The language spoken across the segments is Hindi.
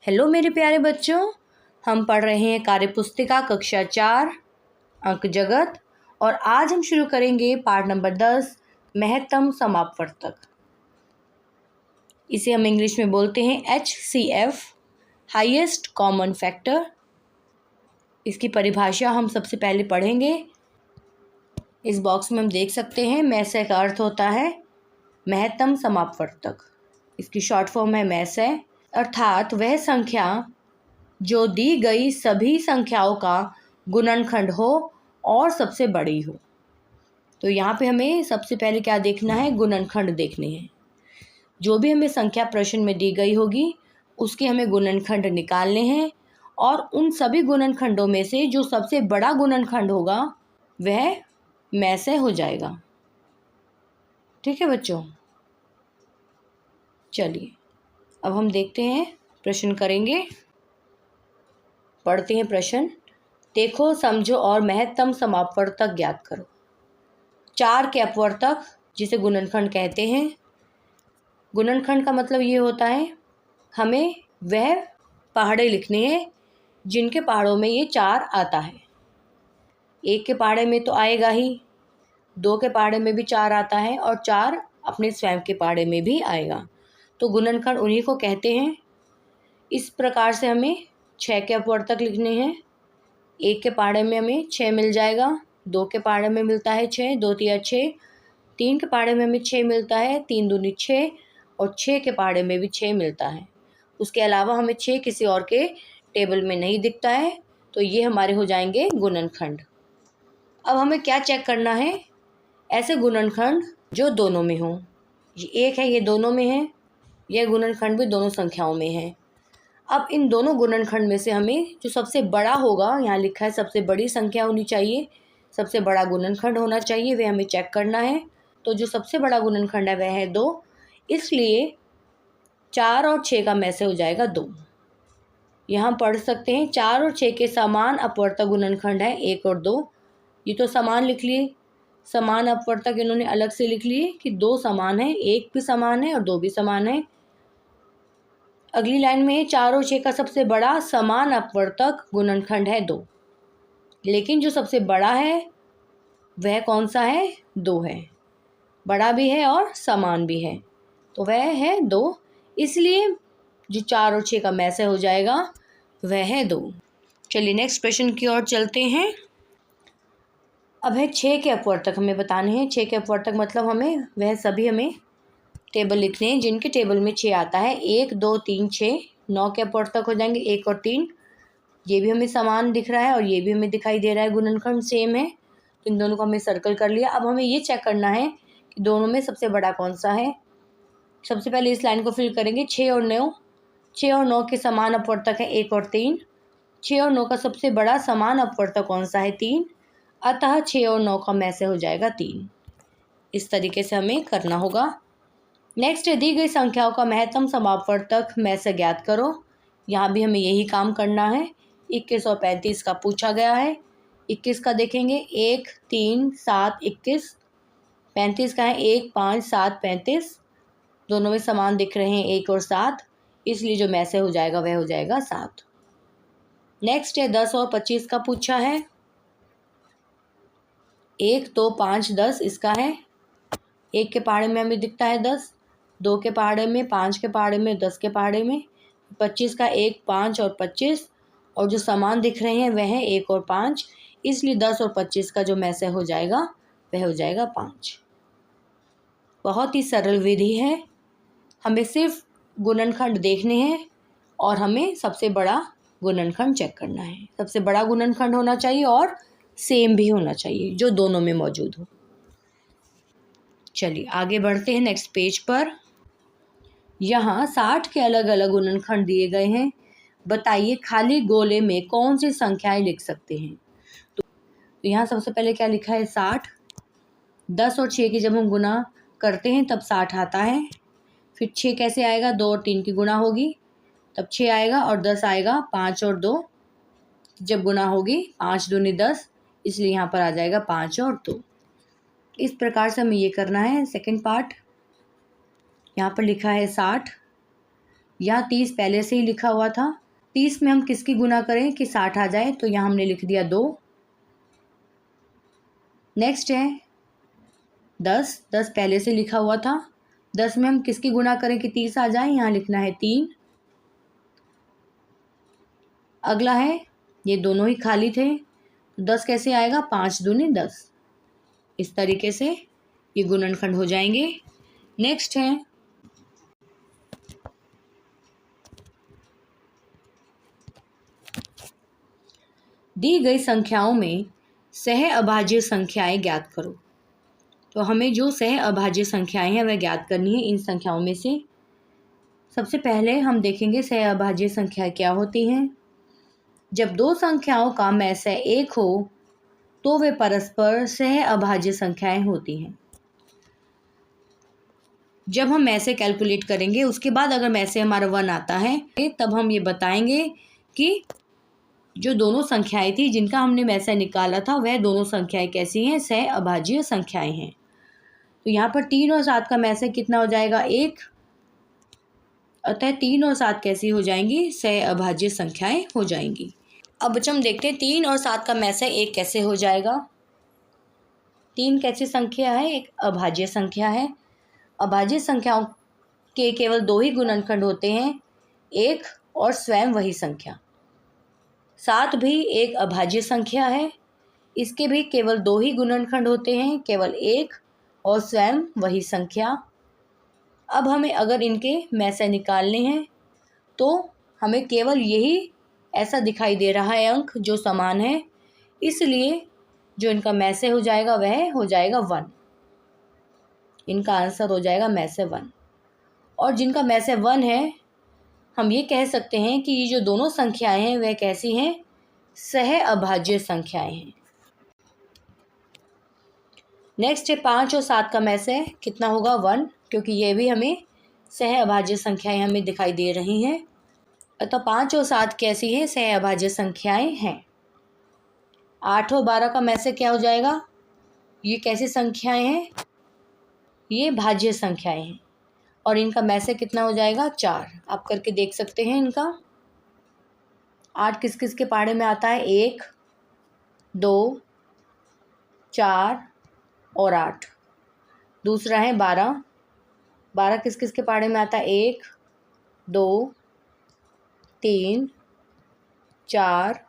हेलो मेरे प्यारे बच्चों, हम पढ़ रहे हैं कार्यपुस्तिका कक्षा 4 अंक जगत और आज हम शुरू करेंगे पाठ नंबर 10 महत्तम समापवर्तक। इसे हम इंग्लिश में बोलते हैं HCF, हाईएस्ट कॉमन फैक्टर। इसकी परिभाषा हम सबसे पहले पढ़ेंगे। इस बॉक्स में हम देख सकते हैं मैसे का अर्थ होता है महत्तम समापवर्तक। इसकी शॉर्ट फॉर्म है मैसे, अर्थात वह संख्या जो दी गई सभी संख्याओं का गुणनखंड हो और सबसे बड़ी हो। तो यहाँ पे हमें सबसे पहले क्या देखना है, गुणनखंड देखने हैं। जो भी हमें संख्या प्रश्न में दी गई होगी उसके हमें गुणनखंड निकालने हैं और उन सभी गुणनखंडों में से जो सबसे बड़ा गुणनखंड होगा वह मैसे हो जाएगा। ठीक है बच्चों, चलिए अब हम देखते हैं, प्रश्न करेंगे। पढ़ते हैं प्रश्न। देखो, समझो और महत्तम समापवर्तक ज्ञात करो। 4 के अपवर्तक जिसे गुणनखंड कहते हैं। गुणनखंड का मतलब ये होता है हमें वह पहाड़े लिखने हैं जिनके पहाड़ों में ये 4 आता है। 1 के पहाड़े में तो आएगा ही, 2 के पहाड़े में भी 4 आता है और 4 अपने स्वयं के पहाड़े में भी आएगा। तो गुणनखंड उन्हीं को कहते हैं। इस प्रकार से हमें 6 के अपवर्तक लिखने हैं। 1 के पहाड़े में हमें 6 मिल जाएगा, 2 के पहाड़े में मिलता है 6, 2 तिया 6, 3 के पहाड़े में हमें 6 मिलता है, 3 दूनी 6 और 6 के पहाड़े में भी 6 मिलता है। उसके अलावा हमें 6 किसी और के टेबल में नहीं दिखता है, तो ये हमारे हो जाएंगे गुणनखंड। अब हमें क्या चेक करना है, ऐसे गुणनखंड जो दोनों में हो। ये 1 है, ये दोनों में है, यह गुणनखंड भी दोनों संख्याओं में है। अब इन दोनों गुणनखंड में से हमें जो सबसे बड़ा होगा, यहाँ लिखा है सबसे बड़ी संख्या होनी चाहिए, सबसे बड़ा गुणनखंड होना चाहिए, वह हमें चेक करना है। तो जो सबसे बड़ा गुणनखंड है वह है 2, इसलिए 4 और 6 का में से हो जाएगा 2। यहाँ पढ़ सकते हैं 4 और 6 के समान अपवर्तक गुणनखंड है 1 और 2। ये तो समान लिख लिए, समान अपवर्तक इन्होंने अलग से लिख लिए कि 2 समान है, 1 भी समान है और 2 भी समान है। अगली लाइन में 4 और 6 का सबसे बड़ा समान अपवर्तक गुणनखंड है 2, लेकिन जो सबसे बड़ा है वह कौन सा है, 2 है। बड़ा भी है और समान भी है, तो वह है 2, इसलिए जो 4 और 6 का में से हो जाएगा वह है 2। चलिए नेक्स्ट प्रश्न की ओर चलते हैं। अब है 6 के अपवर्तक हमें बताने हैं। 6 के अपवर्तक मतलब वह सभी हमें टेबल लिखने हैं जिनके टेबल में 6 आता है। 1 2 3 6, 9 के अपवर्तक हो जाएंगे 1 और 3। ये भी हमें समान दिख रहा है और ये भी हमें दिखाई दे रहा है, गुणनखंड सेम है, तो इन दोनों को हमने सर्कल कर लिया। अब हमें ये चेक करना है कि दोनों में सबसे बड़ा कौन सा है। सबसे पहले इस लाइन को फिल करेंगे। 6 और 9, 6 और 9 के समान अपवर्तक है 1 और 3। 6 और 9 का सबसे बड़ा समान अपवर्तक कौन सा है, 3, अतः 6 और 9 का में से हो जाएगा 3। इस तरीके से हमें करना होगा। नेक्स्ट, दी गई संख्याओं का महत्तम समापवर्तक में से ज्ञात करो। यहाँ भी हमें यही काम करना है। 21 और 35 का पूछा गया है। 21 का देखेंगे 1 3 7 21, 35 का है 1 5 7 35, दोनों में समान दिख रहे हैं 1 और 7, इसलिए जो में से हो जाएगा वह हो जाएगा 7। नेक्स्ट है 10 और 25 का पूछा है। 1 2 5 10 इसका है। 1 के पहाड़े में हमें दिखता है 10, 2 के पहाड़े में, 5 के पहाड़े में, 10 के पहाड़े में। 25 का 1 5 और 25, और जो समान दिख रहे हैं वह है 1 और 5, इसलिए 10 और 25 का जो में से हो जाएगा वह हो जाएगा 5। बहुत ही सरल विधि है, हमें सिर्फ गुणनखंड देखने हैं और हमें सबसे बड़ा गुणनखंड चेक करना है। सबसे बड़ा गुणनखंड होना चाहिए और सेम भी होना चाहिए, जो दोनों में मौजूद हो। चलिए आगे बढ़ते हैं नेक्स्ट पेज पर। यहाँ 60 के अलग अलग गुणनखंड दिए गए हैं। बताइए खाली गोले में कौन सी संख्याएं लिख सकते हैं। तो यहाँ सबसे पहले क्या लिखा है, 60। 10 और 6 की जब हम गुना करते हैं तब 60 आता है। फिर 6 कैसे आएगा, 2 और 3 की गुना होगी तब 6 आएगा, और 10 आएगा 5 और 2 जब गुना होगी, 5 दूनी 10, इसलिए यहाँ पर आ जाएगा 5 और 2। इस प्रकार से हमें ये करना है। सेकंड पार्ट, यहाँ पर लिखा है 60, यहाँ 30 पहले से ही लिखा हुआ था। 30 में हम किसकी गुना करें कि 60 आ जाए, तो यहाँ हमने लिख दिया 2। नेक्स्ट है 10, 10 पहले से लिखा हुआ था। 10 में हम किसकी गुना करें कि 30 आ जाए, यहाँ लिखना है 3। अगला है, ये दोनों ही खाली थे, 10 कैसे आएगा, 5 दूनी 10। इस तरीके से ये गुणनखंड हो जाएंगे। नेक्स्ट है दी गई संख्याओं में सह अभाज्य संख्याएं ज्ञात करो। तो हमें जो सह अभाज्य संख्याएं हैं वह ज्ञात करनी है इन संख्याओं में से। सबसे पहले हम देखेंगे सह अभाज्य संख्या क्या होती हैं। जब दो संख्याओं का मैसय 1 हो तो वे परस्पर सह अभाज्य संख्याएं होती हैं। जब हम मैसे कैलकुलेट करेंगे उसके बाद अगर मैसे हमारा 1 आता है तब हम ये बताएंगे कि जो दोनों संख्याएं थी जिनका हमने मैसे निकाला था वह दोनों संख्याएं कैसी हैं, सह अभाज्य संख्याएं हैं। तो यहाँ पर 3 और 7 का मैसे कितना हो जाएगा, 1। अतः 3 और 7 कैसी हो जाएंगी, सह अभाज्य संख्याएं हो जाएंगी। अब बच्चों हम देखते हैं 3 और 7 का मैसे 1 कैसे हो जाएगा। 3 कैसी संख्या है, एक अभाज्य संख्या है। अभाज्य संख्याओं के केवल 2 ही गुणनखंड होते हैं, 1 और स्वयं वही संख्या। 7 भी एक अभाज्य संख्या है, इसके भी केवल 2 ही गुणनखंड होते हैं, केवल 1 और स्वयं वही संख्या। अब हमें अगर इनके मैसे निकालने हैं तो हमें केवल यही ऐसा दिखाई दे रहा है अंक जो समान है, इसलिए जो इनका मैसे हो जाएगा वह हो जाएगा 1। इनका आंसर हो जाएगा मैसे 1। और जिनका मैसे 1 है हम ये कह सकते हैं कि ये जो दोनों संख्याएं हैं वह कैसी हैं, सह अभाज्य संख्याएं हैं। नेक्स्ट है 5 और 7 का मैसे कितना होगा, 1, क्योंकि ये भी हमें सह अभाज्य संख्याएं हमें दिखाई दे रही हैं। अतः 5 और 7 कैसी हैं, सह अभाज्य संख्याएं हैं। 8 और 12 का मैसे क्या हो जाएगा, ये कैसी संख्याएं हैं, ये भाज्य संख्याएं हैं और इनका मैसे कितना हो जाएगा, 4। आप करके देख सकते हैं इनका। 8 किस किस के पहाड़े में आता है, 1, 2, 4 और 8। दूसरा है 12, 12 किस किस के पहाड़े में आता है, 1, 2, 3, 4,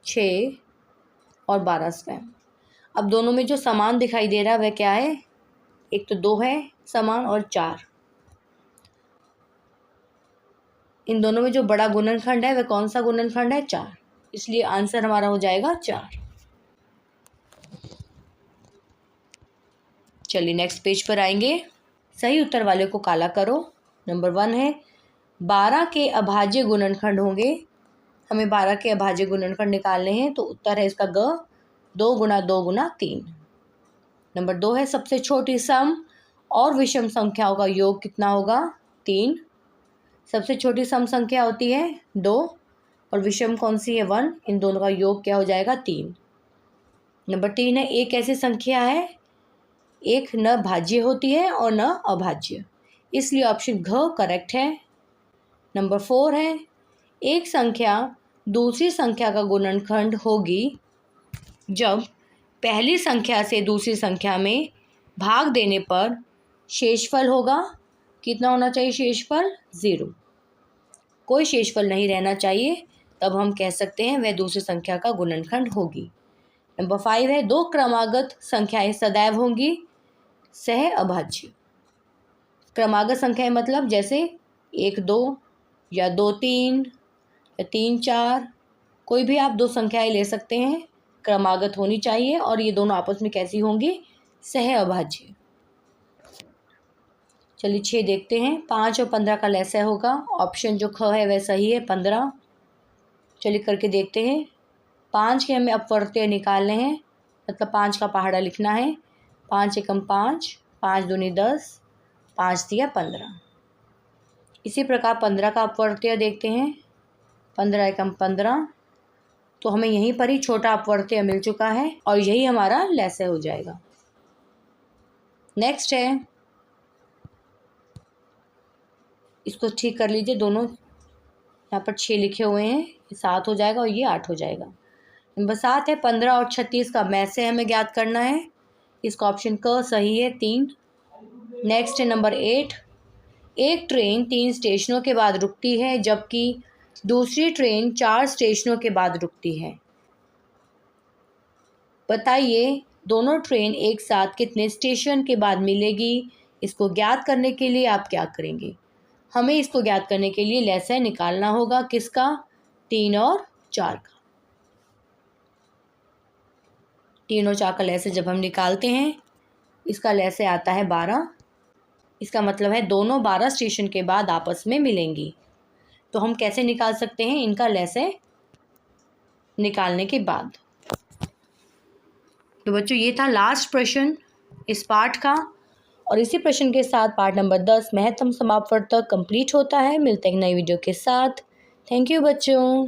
6 और 12 स्वयं। अब दोनों में जो समान दिखाई दे रहा है वह क्या है, एक तो 2 है समान और 4। इन दोनों में जो बड़ा गुणनखंड है वह कौन सा गुणनखंड है, 4। इसलिए आंसर हमारा हो जाएगा 4। चलिए नेक्स्ट पेज पर आएंगे। सही उत्तर वाले को काला करो। नंबर 1 है 12 के अभाज्य गुणनखंड होंगे। हमें 12 के अभाज्य गुणनखंड निकालने हैं तो उत्तर है इसका ग, 2 गुना 2 गुना 3। नंबर 2 है सबसे छोटी सम और विषम संख्याओं का योग कितना होगा, 3। सबसे छोटी सम संख्या होती है 2 और विषम कौन सी है, 1। इन दोनों का योग क्या हो जाएगा, 3। नंबर 3 है एक ऐसी संख्या है एक न भाज्य होती है और न अभाज्य, इसलिए ऑप्शन घ करेक्ट है। नंबर 4 है एक संख्या दूसरी संख्या का गुणनखंड होगी जब पहली संख्या से दूसरी संख्या में भाग देने पर शेषफल होगा, कितना होना चाहिए शेषफल, 0। कोई शेषफल नहीं रहना चाहिए, तब हम कह सकते हैं वह दूसरी संख्या का गुणनखंड होगी। नंबर 5 है 2 क्रमागत संख्याएं सदैव होंगी सह अभाज्य। क्रमागत संख्याएं मतलब जैसे 1 2 या 2 3 या 3 4, कोई भी आप 2 संख्याएं ले सकते हैं, क्रमागत होनी चाहिए और ये दोनों आपस में कैसी होंगी, सह अभाज्य। चलिए 6 देखते हैं। 5 और 15 का लैसा होगा, ऑप्शन जो ख है वह सही है, 15। चलिए करके देखते हैं। 5 के हमें अपवर्त्य निकालने हैं, मतलब 5 का पहाड़ा लिखना है। 5 एकम 5, 5 दूनी 10, 5 दिया 15। इसी प्रकार 15 का अपवर्त्य देखते हैं, 15 एकम 15। तो हमें यहीं पर ही छोटा अपवर्त्य मिल चुका है और यही हमारा लैसे हो जाएगा। नेक्स्ट है इसको ठीक कर लीजिए, दोनों यहाँ पर 6 लिखे हुए हैं, ये 7 हो जाएगा और ये 8 हो जाएगा। नंबर 7 है 15 और 36 का में से हमें ज्ञात करना है। इसका ऑप्शन क सही है 3। नेक्स्ट है नंबर 8, एक ट्रेन 3 स्टेशनों के बाद रुकती है जबकि दूसरी ट्रेन 4 स्टेशनों के बाद रुकती है। बताइए दोनों ट्रेन एक साथ कितने स्टेशन के बाद मिलेगी। इसको ज्ञात करने के लिए आप क्या करेंगे, हमें इसको ज्ञात करने के लिए लसाअ निकालना होगा। किसका? 3 और 4 का। 3 और 4 का लसाअ जब हम निकालते हैं, इसका लसाअ आता है 12। इसका मतलब है दोनों 12 स्टेशन के बाद आपस में मिलेंगी। तो हम कैसे निकाल सकते हैं इनका लसाअ निकालने के बाद। तो बच्चों ये था लास्ट प्रश्न इस पार्ट का, और इसी प्रश्न के साथ पार्ट नंबर 10 महत्तम समापवर्तक कंप्लीट होता है। मिलते हैं एक नई वीडियो के साथ। थैंक यू बच्चों।